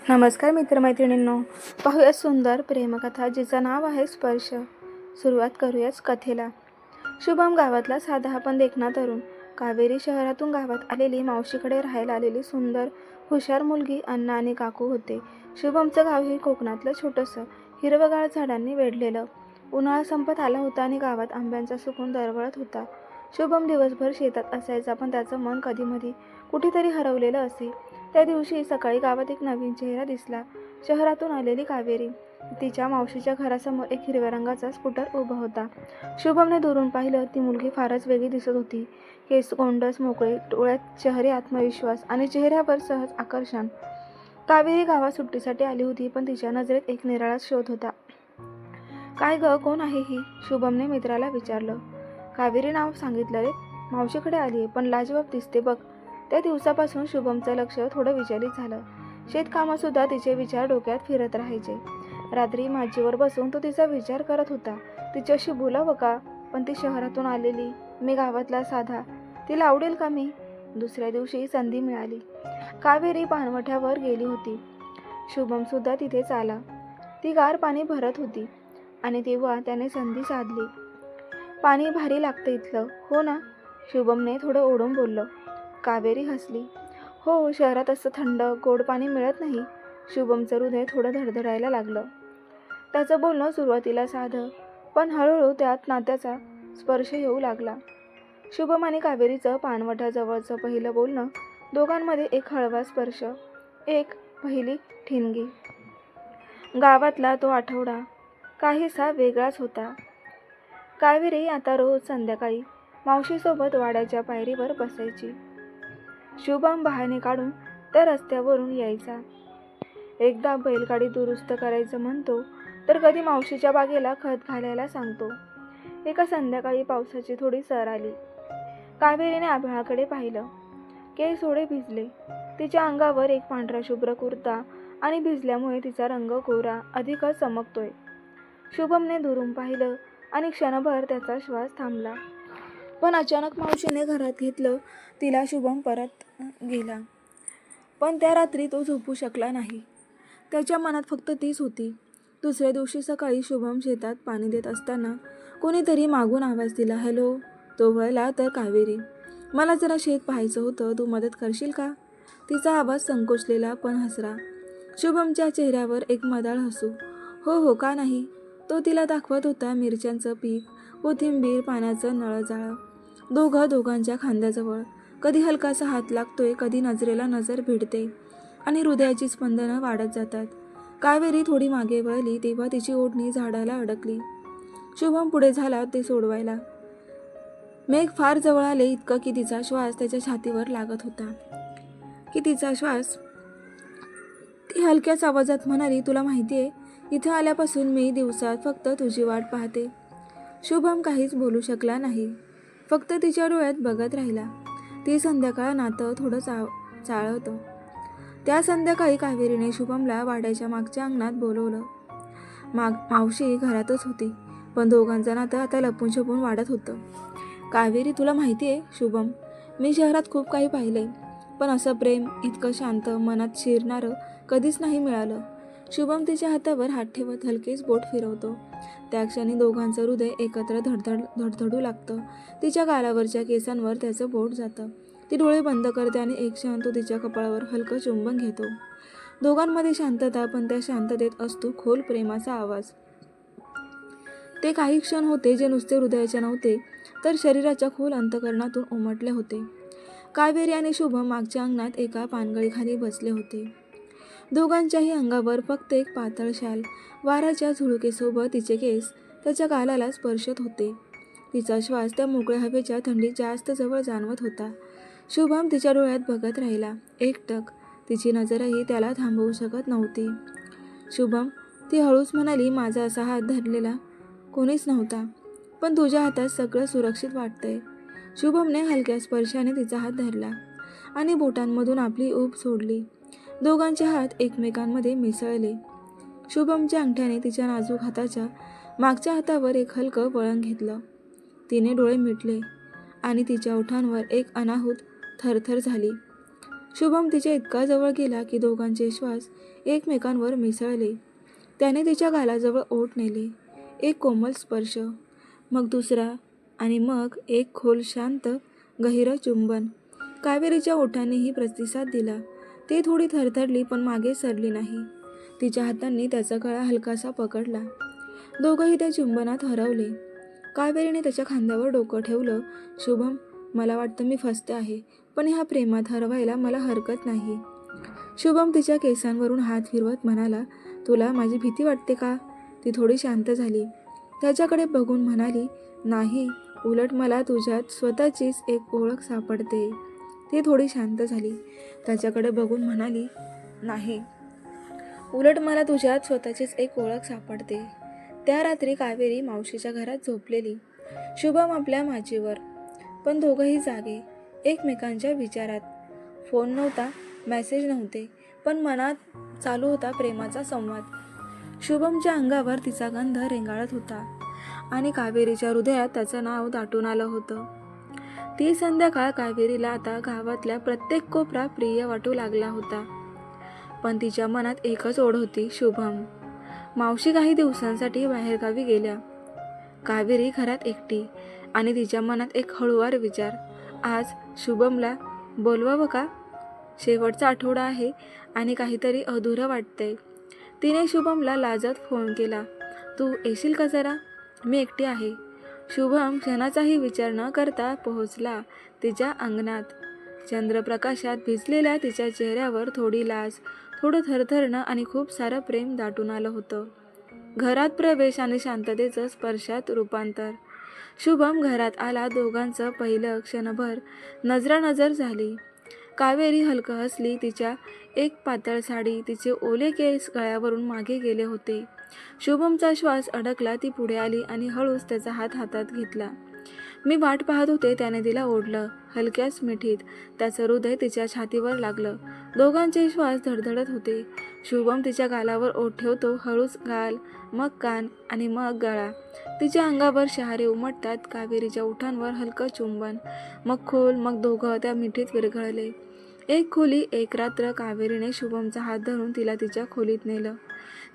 नमस्कार मित्रमैत्रिणींनो, पाहूया सुंदर प्रेमकथा जिचं नाव आहे स्पर्श. सुरुवात करूयाच कथेला. शुभम गावातला साधा पण देखणा तरुण. कावेरी शहरातून गावात आलेली मावशीकडे राहायला आलेली सुंदर हुशार मुलगी अण्णा आणि काकू होते. शुभमचं गाव हे कोकणातलं छोटंसं हिरवगाळ झाडांनी वेढलेलं. उन्हाळा संपत आला होता आणि गावात आंब्यांचा सुकून दरवळत होता. शुभम दिवसभर शेतात असायचा, पण त्याचं मन कधीमधी कुठेतरी हरवलेलं असे. त्या दिवशी सकाळी गावात एक नवीन चेहरा दिसला. शहरातून आलेली कावेरी. तिच्या मावशीच्या घरासमोर एक हिरव्या रंगाचा स्कूटर उभा होता. शुभमने दुरून पाहिलं. ती मुलगी फारच वेगळी दिसत होती. केस गोंडस मोकळे, डोळ्यात शहरी आत्मविश्वास आणि चेहऱ्यावर सहज आकर्षण. कावेरी गावात सुट्टीसाठी आली होती, पण तिच्या नजरेत एक निराळाच शोध होता. काय ग, कोण आहे ही? शुभमने मित्राला विचारलं. कावेरी नाव सांगितलं रे. मावशीकडे आली, पण लाजवाब दिसते बघ. त्या दिवसापासून शुभमचं लक्ष थोडं विचलित झालं. शेतकामातसुद्धा तिचे विचार डोक्यात फिरत राहायचे. रात्री माजीवर बसून तो तिचा विचार करत होता. तिच्याशी बोलावं का? पण ती शहरातून आलेली, मी गावातला साधा. तिला आवडेल का मी? दुसऱ्या दिवशी संधी मिळाली. कावेरी पाणवठ्यावर गेली होती. शुभमसुद्धा तिथेच आला. ती गार पाणी भरत होती आणि तेव्हा त्याने संधी साधली. पाणी भारी लागतं इथलं, हो ना? शुभमने थोडं ओढून बोललं. कावेरी हसली. हो, शहरात असं थंड गोड पाणी मिळत नाही. शुभमचं हृदय थोडं धडधडायला लागलं. त्याचं बोलणं सुरुवातीला साधं, पण हळूहळू त्यात नात्याचा स्पर्श येऊ लागला. शुभम आणि कावेरीचं पाणवठ्याजवळचं पहिलं बोलणं, दोघांमध्ये एक हळवा स्पर्श, एक पहिली ठिणगी. गावातला तो आठवडा काहीसा वेगळाच होता. कावेरी आता रोज संध्याकाळी मावशीसोबत वाड्याच्या पायरीवर बसायची. शुभम बहाणे काढून त्या रस्त्यावरून यायचा. एकदा बैलगाडी दुरुस्त करायचं म्हणतो, तर कधी मावशीच्या बागेला खत घालायला सांगतो. एका संध्याकाळी पावसाची थोडी सर आली. कावेरीने आभाळाकडे पाहिलं. केस थोडे भिजले. तिच्या अंगावर एक पांढरा शुभ्र कुर्ता आणि भिजल्यामुळे तिचा रंग गोरा अधिकच चमकतोय. शुभमने दुरून पाहिलं आणि क्षणभर त्याचा श्वास थांबला. पण अचानक मावशीने घरात घेतलं तिला. शुभम परत गेला, पण त्या रात्री तो झोपू शकला नाही. त्याच्या मनात फक्त तीच होती. दुसऱ्या दिवशी सकाळी शुभम शेतात पाणी देत असताना कोणीतरी मागून आवाज दिला. हॅलो. तो वळला तर कावेरी. मला जरा शेत पाहायचं होतं, तू मदत करशील का? तिचा आवाज संकोचलेला पण हसरा. शुभमच्या चेहऱ्यावर एक मदाळ हसू. हो हो, का नाही. तो तिला दाखवत होता मिरच्यांचं पीक, कोथिंबीर, पाण्याचं नळजाळं. दोघांच्या खांद्याजवळ. कधी हलकासा हात लागतोय, कधी नजरेला नजर भिडते आणि हृदयाची स्पंदनं वाढत जातात. कावेरी थोडी मागे वळली तेव्हा तिची ओढणी झाडाला अडकली. शुभम पुढे झाला ते सोडवायला. मेघ फार जवळ आले इतकं की तिचा श्वास त्याच्या छातीवर लागत होता. ती हलक्याच आवाजात म्हणाली, तुला माहितीये, इथं आल्यापासून मी दिवसात फक्त तुझी वाट पाहते. शुभम काहीच बोलू शकला नाही. फक्त तिच्या डोळ्यात बघत राहिला. ती संध्याकाळ नातं थोडं चाळवतं. त्या संध्याकाळी कावेरीने शुभमला वाड्याच्या मागच्या अंगणात बोलवलं. मावशी घरातच होती, पण दोघांचं नातं आता लपून छपून वाढत होतं. कावेरी, तुला माहितीये शुभम, मी शहरात खूप काही पाहिलंय, पण असं प्रेम इतकं शांत, मनात शिरणारं कधीच नाही मिळालं. शुभम तिच्या हातावर हात ठेवत हलकेच बोट फिरवतो. त्या क्षणी दोघांचं हृदय एकत्र धडधडू लागतं. तिच्या गालावरच्या केसांवर त्याचं बोट जातं. ती डोळे बंद करते आणि एक क्षण तो तिच्या कपाळावर हलकं चुंबन घेतो. दोघांमध्ये शांतता, पण त्या शांततेत असतो खोल प्रेमाचा आवाज. ते काही क्षण होते जे नुसते हृदयाचे नव्हते, तर शरीराच्या खोल अंतःकरणातून उमटले होते. कावेरी आणि शुभम मागच्या अंगणात एका पानगळीखाली बसले होते. दोघांच्याही अंगावर फक्त एक पातळ शाल. वाऱ्याच्या झुळकेसोबत तिचे केस त्याच्या गालाला स्पर्शत होते. तिचा श्वास त्या मोकळ्या हवेच्या थंडीत जास्त जवळ जाणवत होता. शुभम तिच्या डोळ्यात बघत राहिला एकटक. तिची नजरही त्याला थांबवू शकत नव्हती. शुभम, ती हळूच म्हणाली, माझा असा हात धरलेला कोणीच नव्हता, पण तुझ्या हातात सगळं सुरक्षित वाटतंय. शुभमने हलक्या स्पर्शाने तिचा हात धरला आणि बोटांमधून आपली ऊब सोडली. दोघांचे हात एकमेकांमध्ये मिसळले. शुभमच्या अंगठ्याने तिच्या नाजूक हाताच्या मागच्या हातावर एक हलकं वळण घेतलं. तिने डोळे मिटले आणि तिच्या ओठांवर एक अनाहूत थरथर झाली. शुभम तिच्या इतका जवळ गेला की दोघांचे श्वास एकमेकांवर मिसळले. त्याने तिच्या गालाजवळ ओठ नेले. एक कोमल स्पर्श, मग दुसरा, आणि मग एक खोल शांत गहिरं चुंबन. कावेरीच्या ओठांनीही प्रतिसाद दिला. ती थोडी थरथरली पण मागे सरली नाही. तिच्या हातांनी त्याचा गळा हलकासा पकडला. दोघंही त्या चुंबनात हरवले. कावेरीने त्याच्या खांद्यावर डोकं ठेवलं. शुभम, मला वाटतं मी फसते आहे, पण ह्या प्रेमात हरवायला मला हरकत नाही. शुभम तिच्या केसांवरून हात फिरवत म्हणाला, तुला माझी भीती वाटते का? ती थोडी शांत झाली. त्याच्याकडे बघून म्हणाली, नाही, उलट मला तुझ्यात स्वतःचीच एक ओळख सापडते. ती थोडी शांत झाली. त्याच्याकडे बघून म्हणाली, नाही, उलट मला तुझ्यात स्वतःचीच एक ओळख सापडते. त्या रात्री कावेरी मावशीच्या घरात झोपलेली. शुभम आपल्या माचीवर, पण दोघंही जागे, एकमेकांच्या विचारात. फोन नव्हता, मेसेज नव्हते, पण मनात चालू होता प्रेमाचा संवाद. शुभमच्या अंगावर तिचा गंध रेंगाळत होता आणि कावेरीच्या हृदयात त्याचं नाव दाटून आलं होतं. ती संध्याकाळ कावेरीला आता गावातल्या प्रत्येक कोपरा प्रिय वाटू लागला होता. पण तिच्या मनात एकच ओढ होती, शुभम. मावशी काही दिवसांसाठी बाहेरगावी गेल्या. कावेरी घरात एकटी आणि तिच्या मनात एक हळूवार विचार, आज शुभमला बोलवावं का? शेवटचा आठवडा आहे आणि काहीतरी अधुरं वाटतंय. तिने शुभमला लाजत फोन केला, तू येशील का जरा? मी एकटी आहे. शुभम क्षणाचाही विचार न करता पोहोचला तिच्या अंगणात. चंद्रप्रकाशात भिजलेल्या तिच्या चेहऱ्यावर थोडी लाज, थोडं थरथरणं आणि खूप सारं प्रेम दाटून आलं होतं. घरात प्रवेश आणि शांततेचं स्पर्शात रूपांतर. शुभम घरात आला. दोघांचं पहिलं क्षणभर नजरानजर झाली. कावेरी हलकं हसली. तिच्या एक पातळ साडी, तिचे ओले केस गळ्यावरून मागे गेले होते. शुभमचा श्वास अडकला. ती पुढे आली आणि हळूच त्याचा हात हातात घेतला. मी वाट पाहत होते, त्याने तिला ओढलं. हलक्याच मिठीत त्याचं हृदय तिच्या छातीवर लागलं. दोघांचे श्वास धडधडत होते. शुभम तिच्या गालावर ओठ ठेवतो, हळूच गाल, मग कान आणि मग गळा. तिच्या अंगावर शहारे उमटतात. कावेरीच्या ओठांवर हलकं चुंबन, मग खोल, मग दोघं त्या मिठीत विरघळले. एक खोली, एक रात्र. कावेरीने शुभमचा हात धरून तिला तिच्या खोलीत नेलं.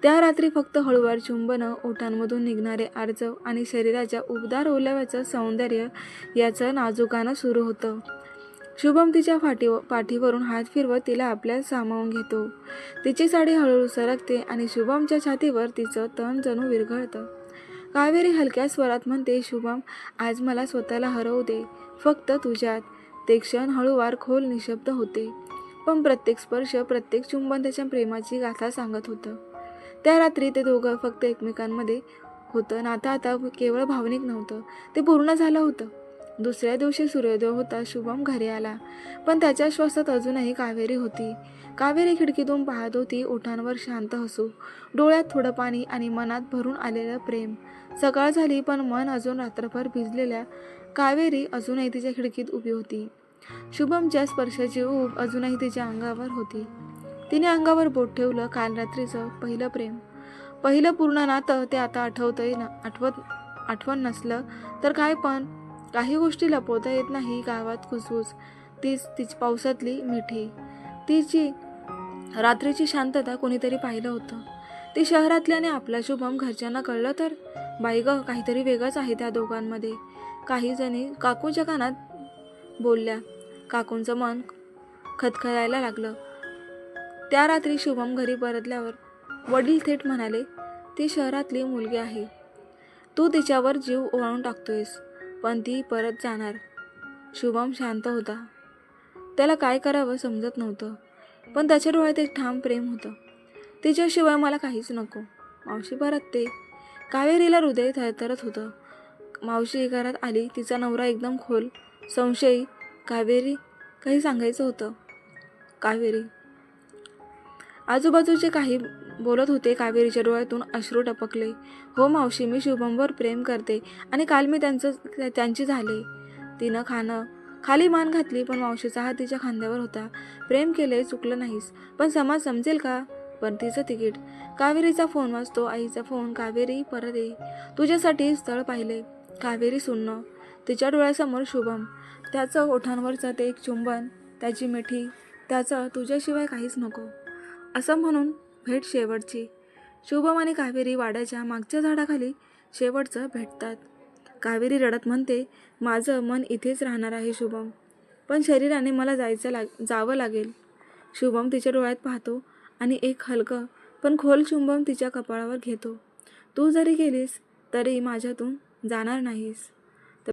त्या रात्री फक्त हळूवार चुंबनं, ओठांमधून निघणारे आर्जव आणि शरीराच्या उबदार ओलाव्याचं सौंदर्य याचं नाजुकानं सुरू होतं. शुभम तिच्या पाठीवरून हात फिरवत तिला आपल्यात सामावून घेतो. तिची साडी हळूहळू सरकते आणि शुभमच्या छातीवर तिचं तण जणू विरघळतं. कावेरी हलक्या स्वरात म्हणते, शुभम, आज मला स्वतःला हरवू दे, फक्त तुझ्यात. ते क्षण हळूवार, खोल, निशब्द होते, पण प्रत्येक स्पर्श, प्रत्येक चुंबन त्याच्या प्रेमाची गाथा सांगत होतं. त्या रात्री ते दोघं फक्त एकमेकांमध्ये होतं. नातं आता केवळ भावनिक नव्हतं, ते पूर्ण झालं होतं. दुसऱ्या दिवशी सूर्योदय होता. शुभम घरी आला, पण त्याच्या श्वासात अजूनही कावेरी होती. कावेरी खिडकीतून पाहत होती, ओठांवर शांत हसू, डोळ्यात थोडं पाणी आणि मनात भरून आलेलं प्रेम. सकाळ झाली, पण मन अजून रात्रभर भिजलेल्या कावेरी अजूनही तिच्या खिडकीत उभी होती. शुभमच्या स्पर्शाची ऊब अजूनही तिच्या अंगावर होती. तिने अंगावर बोट ठेवलं. काल रात्रीचं पहिलं प्रेम, पहिलं पूर्ण नातं. ते आता आठवतंय ना. आठवण नसलं तर काय, पण काही गोष्टी लपवता येत नाही. गावात कुजबूज, तीच पावसातली मिठी, तिची रात्रीची शांतता. कोणीतरी पाहिलं होतं. ती शहरातल्याने आपला शुभम घरच्यांना कळलं तर? बाई गं, काहीतरी वेगळंच आहे त्या दोघांमध्ये. काही जणी काकूच्या कानात बोलल्या. काकूंचं मन खदखदायला लागलं. त्या रात्री शुभम घरी परतल्यावर वडील थेट म्हणाले, ती शहरातली मुलगी आहे, तू तिच्यावर जीव ओवाळून टाकतोयस, पण ती परत जाणार. शुभम शांत होता. त्याला काय करावं समजत नव्हतं, पण त्याच्या डोळ्यात एक ठाम प्रेम होतं. तिच्याशिवाय मला काहीच नको. मावशी परतते. कावेरीला हृदय थरथरत होतं. मावशी घरात आली. तिचा नवरा एकदम खोल, संशयी. कावेरी, काही सांगायचं होतं. कावेरी. आजूबाजूचे काही बोलत होते. कावेरीच्या डोळ्यातून अश्रू टपकले. हो मावशी, मी शुभमवर प्रेम करते आणि काल मी त्यांची झाले. तिनं खाली मान घातली, पण मावशीचा हात तिच्या खांद्यावर होता. प्रेम केले, चुकलं नाहीस, पण समाज समजेल का? परतीचं तिकीट. कावेरीचा फोन वाजतो. आईचा फोन. कावेरी, परत ये, तुझ्यासाठी स्थळ पाहिले. कावेरी सुन्न. तिच्या डोळ्यासमोर शुभम, त्याचं ओठांवरचं ते एक चुंबन, त्याची मिठी, त्याचं तुझ्याशिवाय काहीच नको. असं म्हणून भेट शेवटची. शुभम आणि कावेरी वाड्याच्या मागच्या झाडाखाली शेवटचं भेटतात. कावेरी रडत म्हणते, माझं मन इथेच राहणार आहे शुभम, पण शरीराने मला जावं लागेल. शुभम तिच्या डोळ्यात पाहतो आणि एक हलकं पण खोल चुंबन तिच्या कपाळावर घेतो. तू जरी गेलीस तरी माझ्यातून जाणार नाहीस.